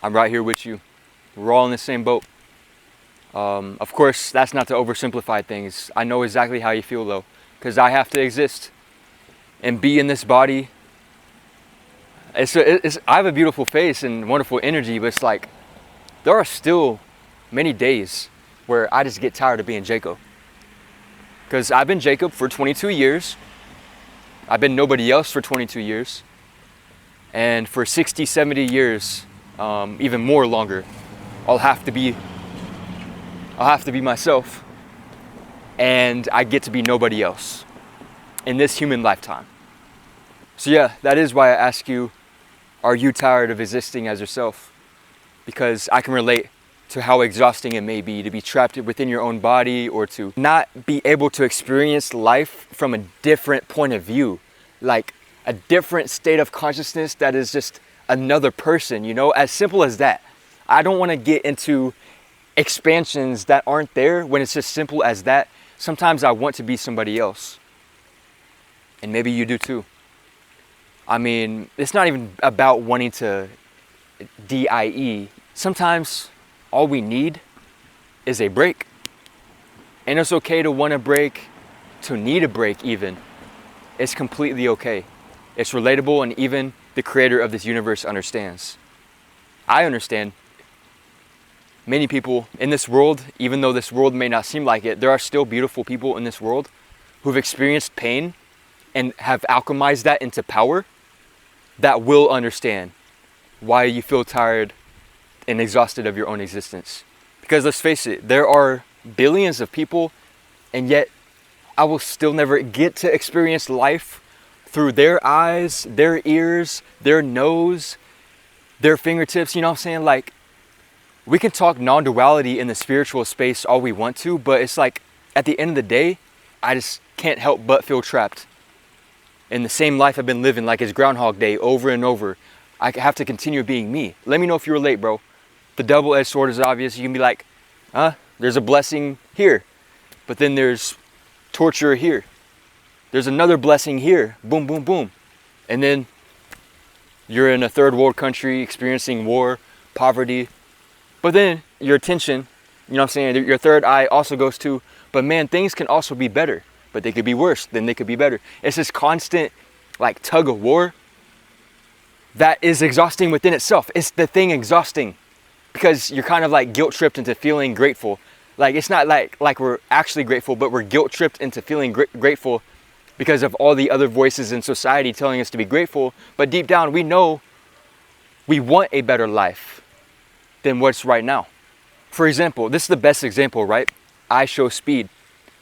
I'm right here with you. We're all in the same boat. Of course, that's not to oversimplify things. I know exactly how you feel though, because I have to exist and be in this body. I have a beautiful face and wonderful energy, but it's like, there are still many days where I just get tired of being Jacob. Because I've been Jacob for 22 years. I've been nobody else for 22 years. And for 60, 70 years, even more longer, I'll have to be myself. And I get to be nobody else in this human lifetime. So yeah, that is why I ask you, are you tired of existing as yourself? Because I can relate to how exhausting it may be to be trapped within your own body, or to not be able to experience life from a different point of view, like a different state of consciousness that is just another person, you know, as simple as that. I don't want to get into expansions that aren't there when it's just simple as that. Sometimes I want to be somebody else. And maybe you do too. I mean, it's not even about wanting to DIE. Sometimes all we need is a break. And it's okay to want a break, to need a break even. It's completely okay. It's relatable, and even the creator of this universe understands. I understand. Many people in this world, even though this world may not seem like it, there are still beautiful people in this world who've experienced pain and have alchemized that into power, that will understand why you feel tired and exhausted of your own existence. Because let's face it, there are billions of people, and yet I will still never get to experience life through their eyes, their ears, their nose, their fingertips. You know what I'm saying? Like, we can talk non-duality in the spiritual space all we want to, but it's like, at the end of the day, I just can't help but feel trapped in the same life I've been living, like it's Groundhog Day over and over. I have to continue being me. Let me know if you relate, bro. The double-edged sword is obvious. You can be like, there's a blessing here, but then there's torture here. There's another blessing here. Boom, boom, boom. And then you're in a third world country experiencing war, poverty. But then your attention, you know what I'm saying, your third eye also goes to, but man, things can also be better. But they could be worse, then they could be better. It's this constant like tug of war that is exhausting within itself. It's the thing exhausting, because you're kind of like guilt tripped into feeling grateful. Like, it's not like we're actually grateful, but we're guilt tripped into feeling grateful because of all the other voices in society telling us to be grateful. But deep down, we know we want a better life than what's right now. For example, this is the best example, right? iShowSpeed,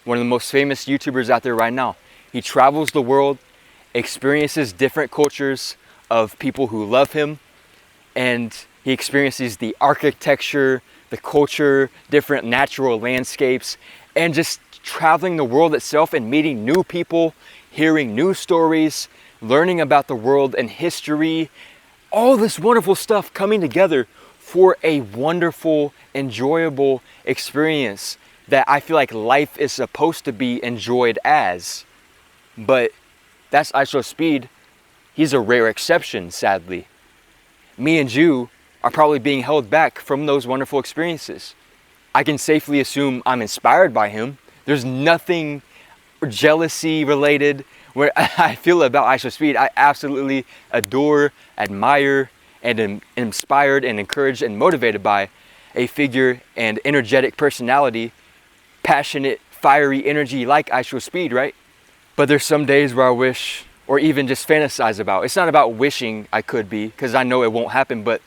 one of the most famous YouTubers out there right now. He travels the world, experiences different cultures of people who love him, and he experiences the architecture, the culture, different natural landscapes, and just traveling the world itself and meeting new people, hearing new stories, learning about the world and history, all this wonderful stuff coming together for a wonderful, enjoyable experience that I feel like life is supposed to be enjoyed as. But that's iShowSpeed. He's a rare exception, sadly. Me and you are probably being held back from those wonderful experiences. I can safely assume I'm inspired by him. There's nothing jealousy related where I feel about iShowSpeed. I absolutely adore, admire, and am inspired and encouraged and motivated by a figure and energetic personality, passionate, fiery energy like iShowSpeed, right? But there's some days where I wish, or even just fantasize about. It's not about wishing I could be, because I know it won't happen, but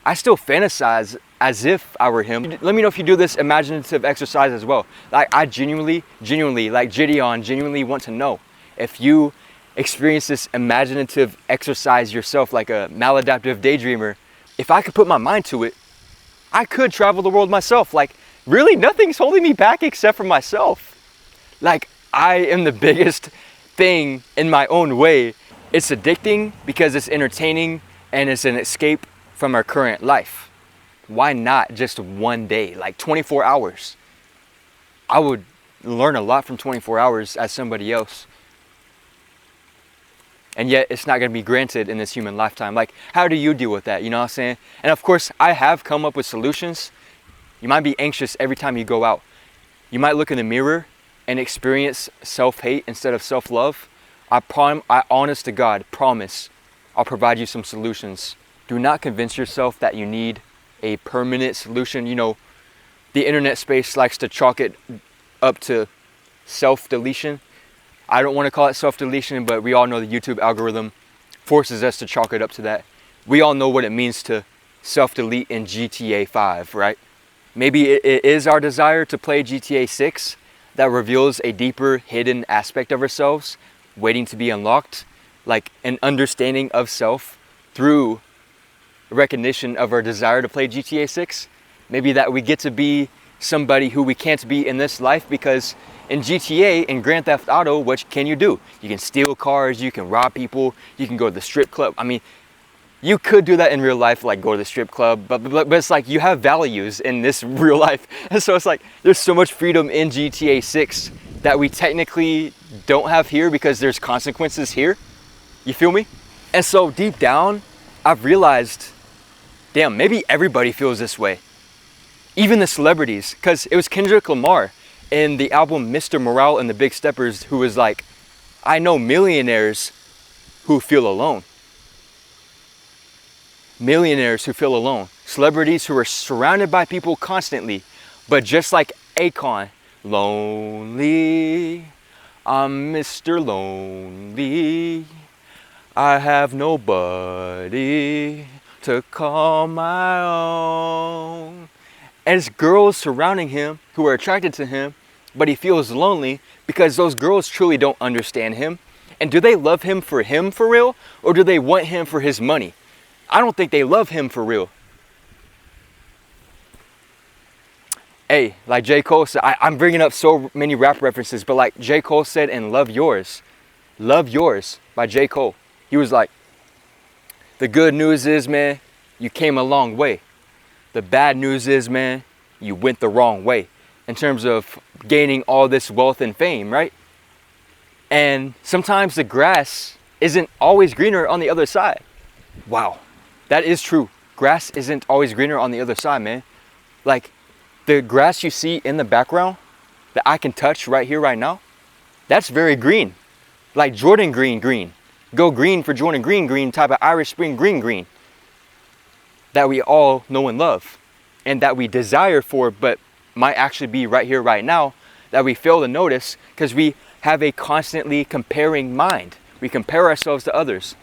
I still fantasize as if I were him. Let me know if you do this imaginative exercise as well. Like, I genuinely, like Gideon, genuinely want to know if you experience this imaginative exercise yourself, like a maladaptive daydreamer. If I could put my mind to it, I could travel the world myself. Like, really, nothing's holding me back except for myself. Like, I am the biggest thing in my own way. It's addicting because it's entertaining and it's an escape from our current life. Why not just one day, like 24 hours? I would learn a lot from 24 hours as somebody else. and yet it's not going to be granted in this human lifetime. Like, how do you deal with that? You know what I'm saying? And of course, I have come up with solutions. You might be anxious every time you go out. You might look in the mirror and experience self-hate instead of self-love. I honest to God, promise, I'll provide you some solutions. Do not convince yourself that you need a permanent solution. You know, the internet space likes to chalk it up to self-deletion. I don't want to call it self-deletion, but we all know the YouTube algorithm forces us to chalk it up to that. We all know what it means to self-delete in GTA 5, right? Maybe it is our desire to play GTA 6 that reveals a deeper hidden aspect of ourselves waiting to be unlocked, like an understanding of self through recognition of our desire to play GTA 6. Maybe that we get to be somebody who we can't be in this life, because in GTA, in Grand Theft Auto, what can you do? You can steal cars, you can rob people, you can go to the strip club. I mean, you could do that in real life, like go to the strip club, but it's like you have values in this real life. And so it's like there's so much freedom in GTA 6 that we technically don't have here because there's consequences here. You feel me? And so deep down, I've realized, damn, maybe everybody feels this way. Even the celebrities, because it was Kendrick Lamar in the album Mr. Morale and the Big Steppers who was like, I know millionaires who feel alone. Millionaires who feel alone. Celebrities who are surrounded by people constantly, but just like Akon, lonely, I'm Mr. Lonely, I have nobody to call my own. And it's girls surrounding him who are attracted to him, but he feels lonely because those girls truly don't understand him. And do they love him for real? Or do they want him for his money? I don't think they love him for real. Hey, like J. Cole said, I'm bringing up so many rap references, but like J. Cole said in Love Yours by J. Cole, he was like, the good news is, man, you came a long way. The bad news is, man, you went the wrong way in terms of gaining all this wealth and fame, right? And sometimes the grass isn't always greener on the other side. Wow, that is true. Grass isn't always greener on the other side, man. Like the grass you see in the background that I can touch right here, right now, that's very green. Like Jordan green. Go green for Jordan green type of Irish Spring green. That we all know and love, and that we desire for, but might actually be right here, right now, that we fail to notice because we have a constantly comparing mind. We compare ourselves to others.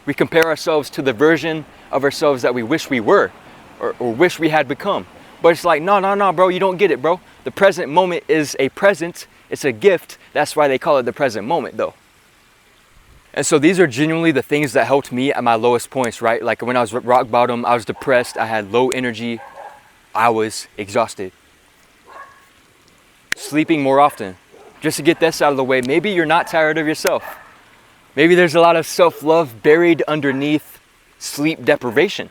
We compare ourselves to the version of ourselves that we wish we were, or wish we had become. But it's like, no, bro, you don't get it, bro. The present moment is a present. It's a gift. That's why they call it the present moment, though. And so these are genuinely the things that helped me at my lowest points, right? Like when I was rock bottom, I was depressed, I had low energy, I was exhausted. Sleeping more often. Just to get this out of the way, maybe you're not tired of yourself. Maybe there's a lot of self-love buried underneath sleep deprivation.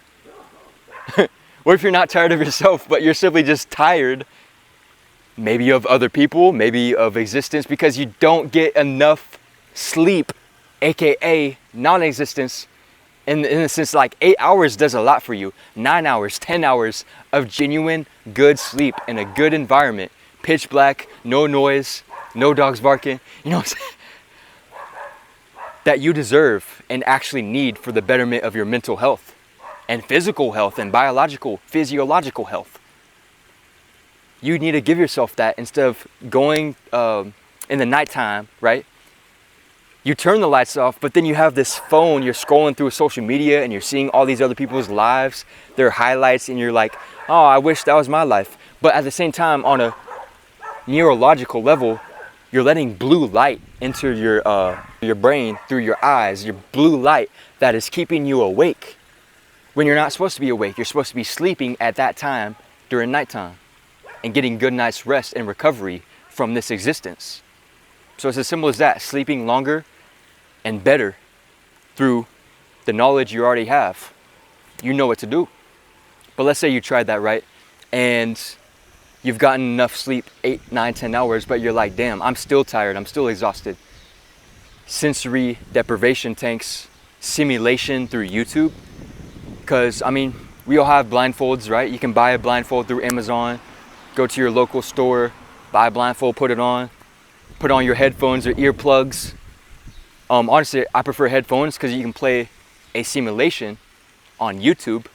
What if you're not tired of yourself, but you're simply just tired, maybe of other people, maybe of existence, because you don't get enough sleep, aka non-existence, in the sense like 8 hours does a lot for you. 9 hours, 10 hours of genuine good sleep in a good environment. Pitch black, no noise, no dogs barking, you know what I'm saying? That you deserve and actually need for the betterment of your mental health and physical health and biological, physiological health. You need to give yourself that instead of going in the nighttime, right? You turn the lights off, but then you have this phone, you're scrolling through social media and you're seeing all these other people's lives, their highlights, and you're like, oh, I wish that was my life. But at the same time, on a neurological level, you're letting blue light into your brain through your eyes, your blue light that is keeping you awake when you're not supposed to be awake. You're supposed to be sleeping at that time during nighttime and getting good night's rest and recovery from this existence. So it's as simple as that, sleeping longer and better through the knowledge you already have. You know what to do. But let's say you tried that, right? And you've gotten enough sleep, 8, 9, 10 hours, but you're like, damn, I'm still tired, I'm still exhausted. sensory deprivation tanks simulation through YouTube. Because, I mean, we all have blindfolds, right? You can buy a blindfold through Amazon, go to your local store, buy a blindfold, put on your headphones or earplugs. Honestly, I prefer headphones because you can play a simulation on YouTube.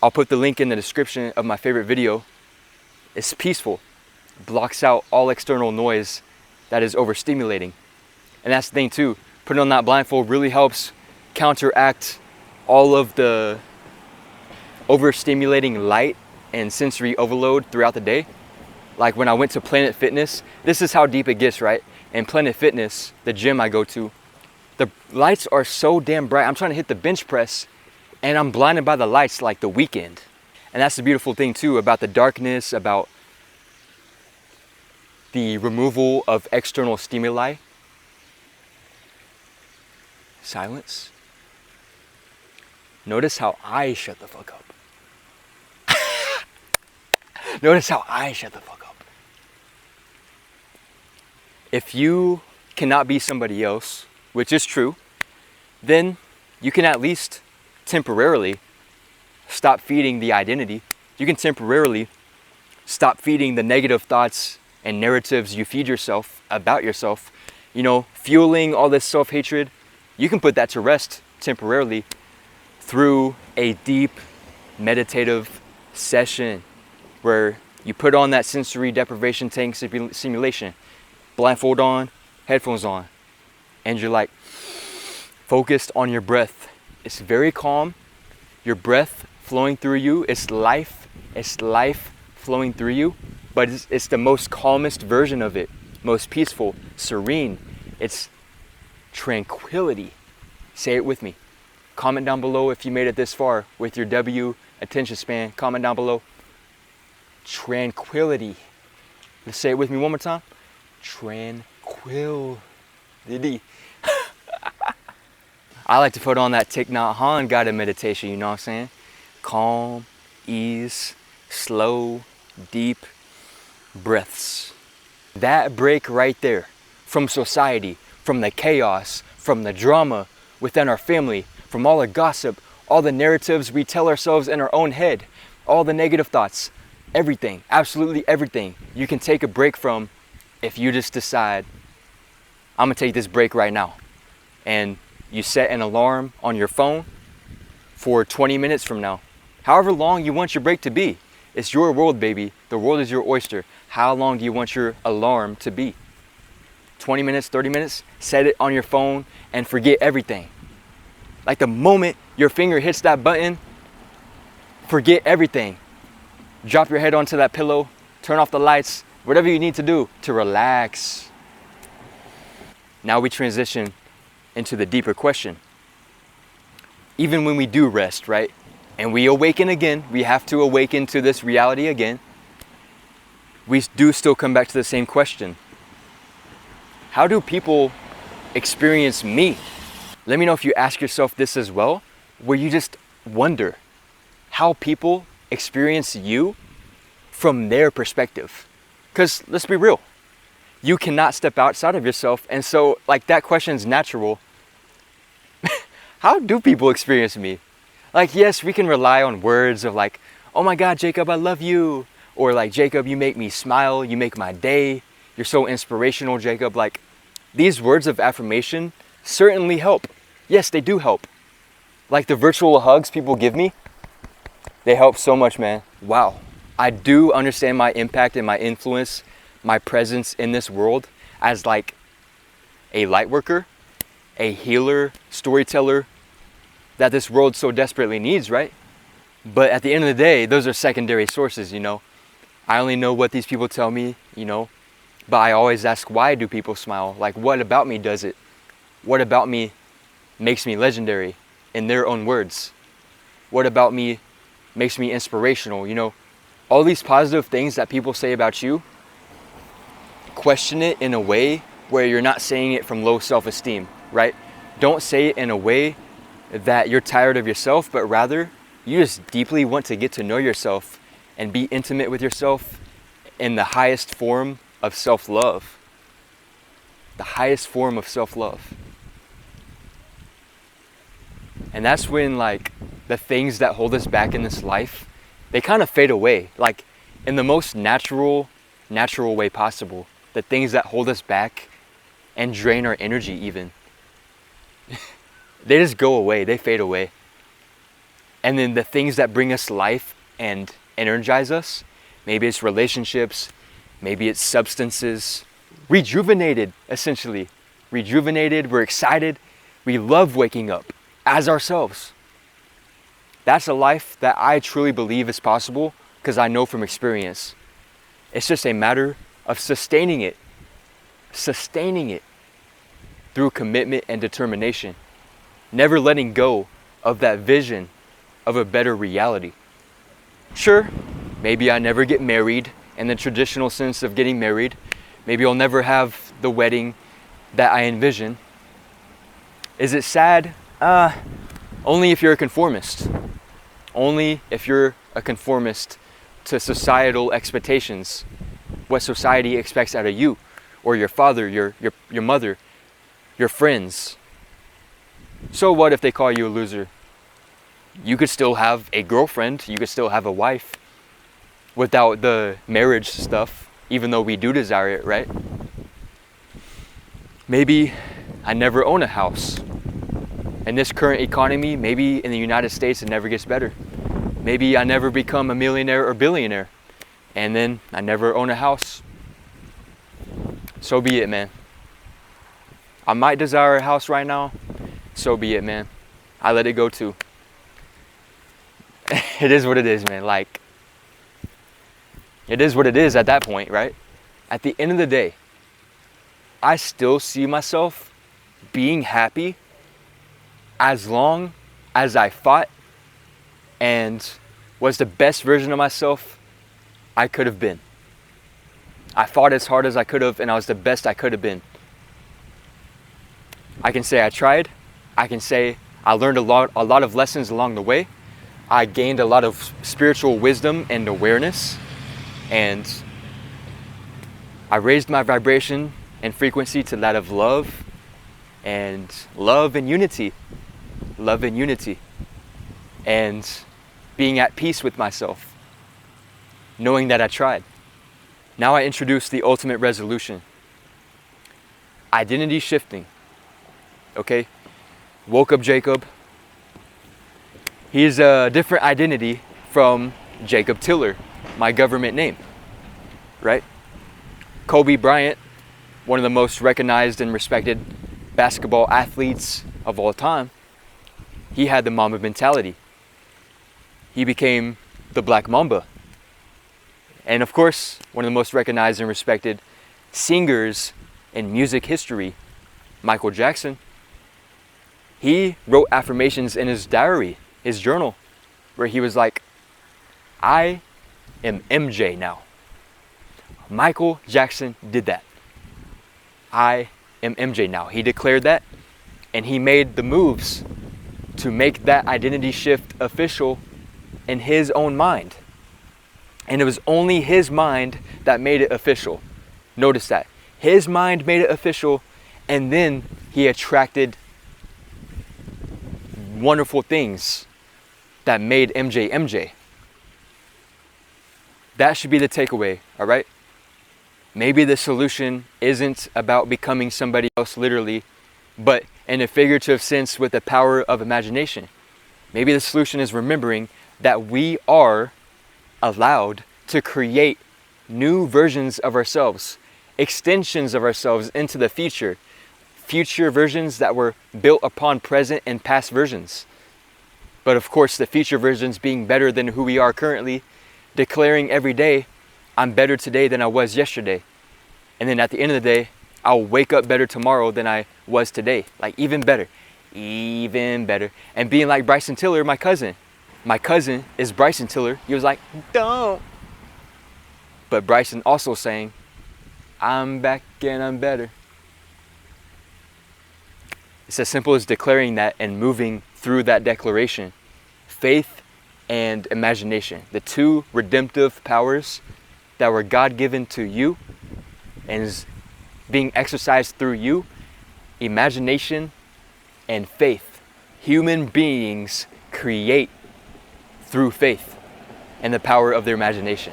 I'll put the link in the description of my favorite video. It's peaceful, blocks out all external noise that is overstimulating. And that's the thing too, putting on that blindfold really helps counteract all of the overstimulating light and sensory overload throughout the day. Like when I went to Planet Fitness, this is how deep it gets, right? In Planet Fitness, the gym I go to, the lights are so damn bright. I'm trying to hit the bench press and I'm blinded by the lights like The Weeknd. And that's the beautiful thing too about the darkness, about the removal of external stimuli. Silence. Notice how I shut the fuck up. Notice how I shut the fuck up. If you cannot be somebody else, which is true, then you can at least temporarily stop feeding the identity. You can temporarily stop feeding the negative thoughts and narratives you feed yourself about yourself. You know, fueling all this self-hatred. You can put that to rest temporarily through a deep meditative session where you put on that sensory deprivation tank simulation, blindfold on, headphones on, and you're like focused on your breath. It's very calm. Your breath flowing through you. It's life flowing through you, but it's the most calmest version of it, most peaceful, serene. It's tranquility. Say it with me. Comment down below if you made it this far with your W attention span. Comment down below. Tranquility. Let's say it with me one more time. Tranquility. I like to put on that Thich Nhat Hanh guided meditation, you know what I'm saying? Calm, ease, slow, deep breaths. That break right there from society, from the chaos, from the drama within our family, from all the gossip, all the narratives we tell ourselves in our own head, all the negative thoughts, everything, absolutely everything you can take a break from if you just decide, I'm gonna take this break right now. And you set an alarm on your phone for 20 minutes from now. However long you want your break to be. It's your world, baby. The world is your oyster. How long do you want your alarm to be? 20 minutes, 30 minutes? Set it on your phone and forget everything. Like the moment your finger hits that button, forget everything. Drop your head onto that pillow, turn off the lights, whatever you need to do to relax. Now we transition into the deeper question. Even when we do rest, right? And we awaken again, we have to awaken to this reality again. We do still come back to the same question. How do people experience me? Let me know if you ask yourself this as well, where you just wonder how people experience you from their perspective. Because let's be real, you cannot step outside of yourself. And so like that question is natural. How do people experience me? Like, yes, we can rely on words of like, oh my God, Jacob, I love you. Or like, Jacob, you make me smile. You make my day. You're so inspirational, Jacob. Like, these words of affirmation certainly help. Yes, they do help. Like the virtual hugs people give me, they help so much, man. Wow. I do understand my impact and my influence, my presence in this world as like a light worker, a healer, storyteller that this world so desperately needs, right? But at the end of the day, those are secondary sources, you know. I only know what these people tell me, you know, but I always ask, why do people smile? Like, what about me does it? What about me makes me legendary in their own words? What about me makes me inspirational? You know, all these positive things that people say about you, question it in a way where you're not saying it from low self-esteem, right? Don't say it in a way that you're tired of yourself, but rather you just deeply want to get to know yourself and be intimate with yourself in the highest form of self-love. the highest form of self-love. And that's when like the things that hold us back in this life, they kind of fade away, like in the most natural way possible. The things that hold us back and drain our energy even, they just go away, they fade away. And then the things that bring us life and energize us, maybe it's relationships, maybe it's substances, rejuvenated essentially. Rejuvenated, we're excited, we love waking up as ourselves. That's a life that I truly believe is possible because I know from experience. It's just a matter of sustaining it through commitment and determination. Never letting go of that vision of a better reality. Sure, maybe I never get married in the traditional sense of getting married. Maybe I'll never have the wedding that I envision. Is it sad? Only if you're a conformist. Only if you're a conformist to societal expectations, what society expects out of you, or your father, your mother, your friends. So what if they call you a loser? You could still have a girlfriend, you could still have a wife without the marriage stuff, even though we do desire it, right? Maybe I never own a house. In this current economy, maybe in the United States it never gets better. Maybe I never become a millionaire or billionaire, and then I never own a house. So be it, man. I might desire a house right now. So be it, man. I let it go too. It is what it is, man. Like, it is what it is at that point, right? At the end of the day, I still see myself being happy as long as I fought and was the best version of myself I could have been. I fought as hard as I could have, and I was the best I could have been. I can say I tried. I can say I learned a lot of lessons along the way. I gained a lot of spiritual wisdom and awareness, and I raised my vibration and frequency to that of love and unity. Love and unity. And being at peace with myself, knowing that I tried. Now I introduce the ultimate resolution. Identity shifting. Okay? WokeUpJacob. He's a different identity from Jacob Tiller, my government name. Right? Kobe Bryant, one of the most recognized and respected basketball athletes of all time, he had the Mamba mentality. He became the Black Mamba. And of course, one of the most recognized and respected singers in music history, Michael Jackson, he wrote affirmations in his diary, his journal, where he was like, I am MJ now. Michael Jackson did that. I am MJ now. He declared that, and he made the moves to make that identity shift official in his own mind. And it was only his mind that made it official. Notice that. His mind made it official, and then he attracted wonderful things that made MJ MJ. That should be the takeaway, all right? Maybe the solution isn't about becoming somebody else literally, but in a figurative sense with the power of imagination. Maybe the solution is remembering that we are allowed to create new versions of ourselves, extensions of ourselves into the future versions that were built upon present and past versions. But of course, the future versions being better than who we are currently, declaring every day, I'm better today than I was yesterday. And then at the end of the day, I'll wake up better tomorrow than I was today. Like even better. And being like Bryson Tiller, my cousin. My cousin is Bryson Tiller. He was like, don't. But Bryson also saying, I'm back and I'm better. It's as simple as declaring that and moving through that declaration. Faith and imagination, the two redemptive powers that were God-given to you and is being exercised through you, imagination, and faith. Human beings create through faith and the power of their imagination.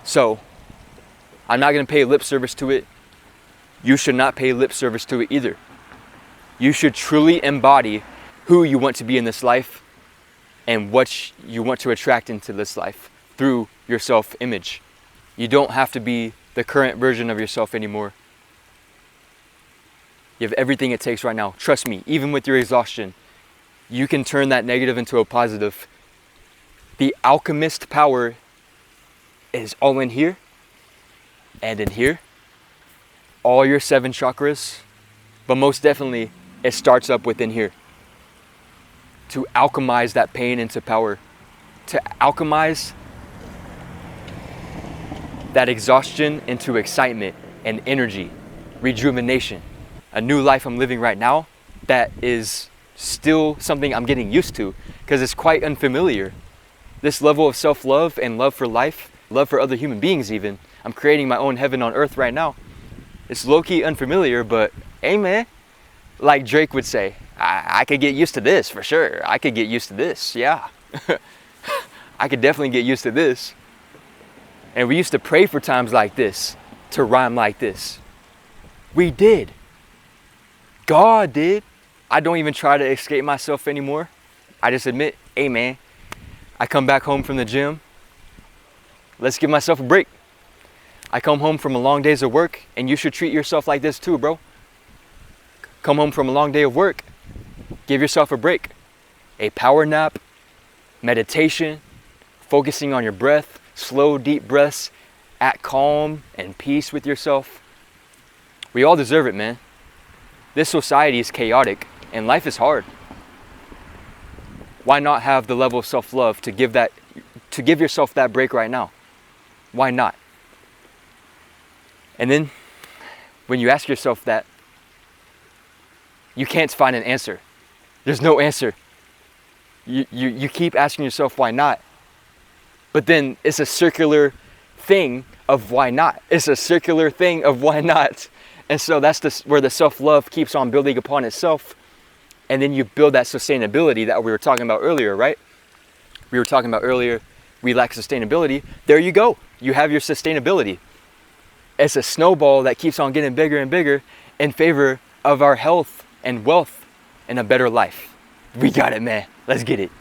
So, I'm not going to pay lip service to it. You should not pay lip service to it either. You should truly embody who you want to be in this life and what you want to attract into this life through your self-image. You don't have to be the current version of yourself anymore. You have everything it takes right now. Trust me, even with your exhaustion, you can turn that negative into a positive. The alchemist power is all in here and in here. All your 7 chakras, but most definitely it starts up within here. To alchemize that pain into power. To alchemize that exhaustion into excitement and energy, rejuvenation. A new life I'm living right now that is still something I'm getting used to because it's quite unfamiliar. This level of self-love and love for life, love for other human beings even. I'm creating my own heaven on earth right now. It's low-key unfamiliar, but hey man, like Drake would say, I could get used to this for sure. I could get used to this, yeah. I could definitely get used to this. And we used to pray for times like this, to rhyme like this. We did. God did. I don't even try to escape myself anymore. I just admit, hey man, I come back home from the gym. Let's give myself a break. I come home from a long days of work, and you should treat yourself like this too, bro. Come home from a long day of work. Give yourself a break. A power nap, meditation, focusing on your breath, slow, deep breaths, at calm and peace with yourself. We all deserve it, man. This society is chaotic and life is hard. Why not have the level of self-love to give yourself that break right now? Why not? And then when you ask yourself that, you can't find an answer. There's no answer. You keep asking yourself why not, but then it's a circular thing of why not. It's a circular thing of why not. And so that's where the self-love keeps on building upon itself. And then you build that sustainability that we were talking about earlier, right? We were talking about earlier, we lack sustainability. There you go. You have your sustainability. It's a snowball that keeps on getting bigger and bigger in favor of our health and wealth and a better life. We got it, man. Let's get it.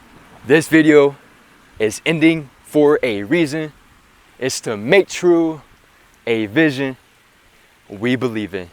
This video is ending for a reason. It's to make true a vision we believe in.